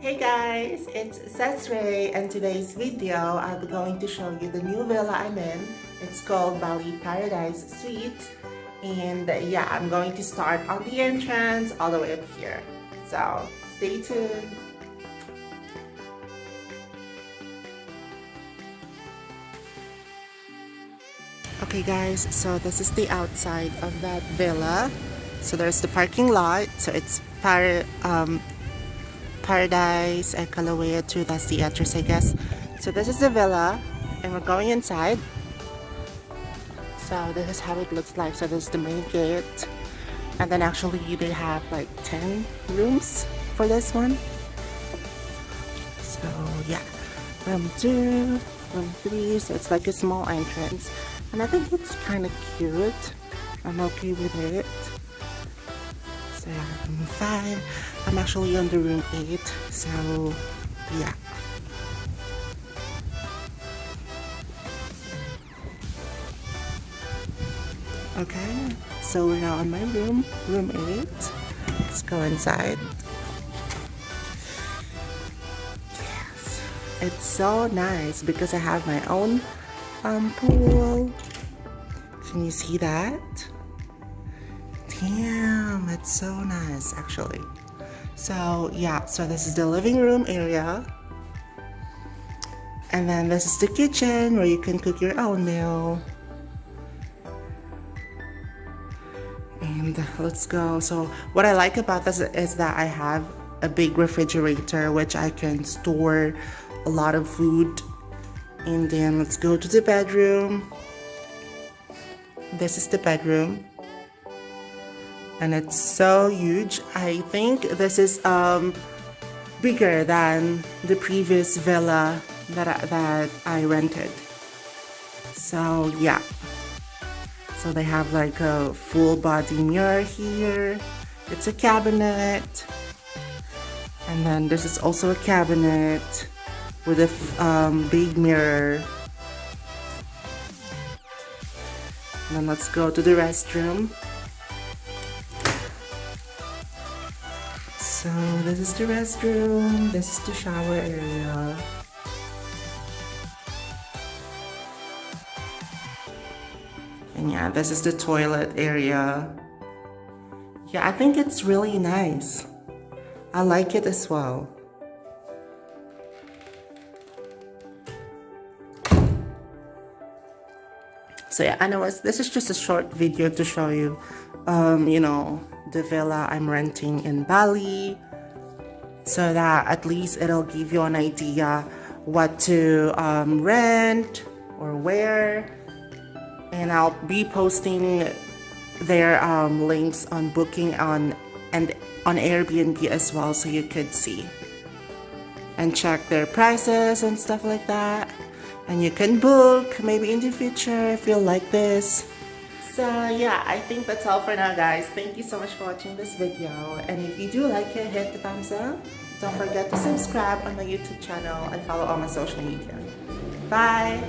Hey guys, it's Sesre, and today's video I'll be going to show you the new villa I'm in. It's called Bali Paradise Suites, and yeah, I'm going to start on the entrance all the way up here. So stay tuned. Okay guys, so this is the outside of that villa. So there's the parking lot. So it's Paradise and Kalawea 2, that's the address I guess. So this is the villa and we're going inside. So this is how it looks like. So this is the main gate, and then actually they have like 10 rooms for this one. So yeah, room 2, room 3, so it's like a small entrance, and I think it's kind of cute. I'm okay with it. So yeah, room 5. I'm actually on the room 8, so yeah. Okay, so we're now on my room, room 8. Let's go inside. Yes, it's so nice because I have my own pool. Can you see that? Damn, it's so nice actually. So yeah, so this is the living room area, and then this is the kitchen where you can cook your own meal. And let's go. So what I like about this is that I have a big refrigerator which I can store a lot of food. And then let's go to the bedroom. This is the bedroom, and it's so huge. I think this is bigger than the previous villa that I rented. So yeah, so they have like a full body mirror here. It's a cabinet, and then this is also a cabinet with a big mirror. And then let's go to the restroom. So this is the restroom, this is the shower area. And yeah, this is the toilet area. Yeah, I think it's really nice. I like it as well. So yeah, anyways, this is just a short video to show you, you know, the villa I'm renting in Bali, so that at least it'll give you an idea what to rent or where. And I'll be posting their links on booking and on Airbnb as well, so you could see and check their prices and stuff like that. And you can book maybe in the future if you like this. So yeah, I think that's all for now guys. Thank you so much for watching this video, and if you do like it, hit the thumbs up. Don't forget to subscribe on my YouTube channel and follow all my social media. Bye!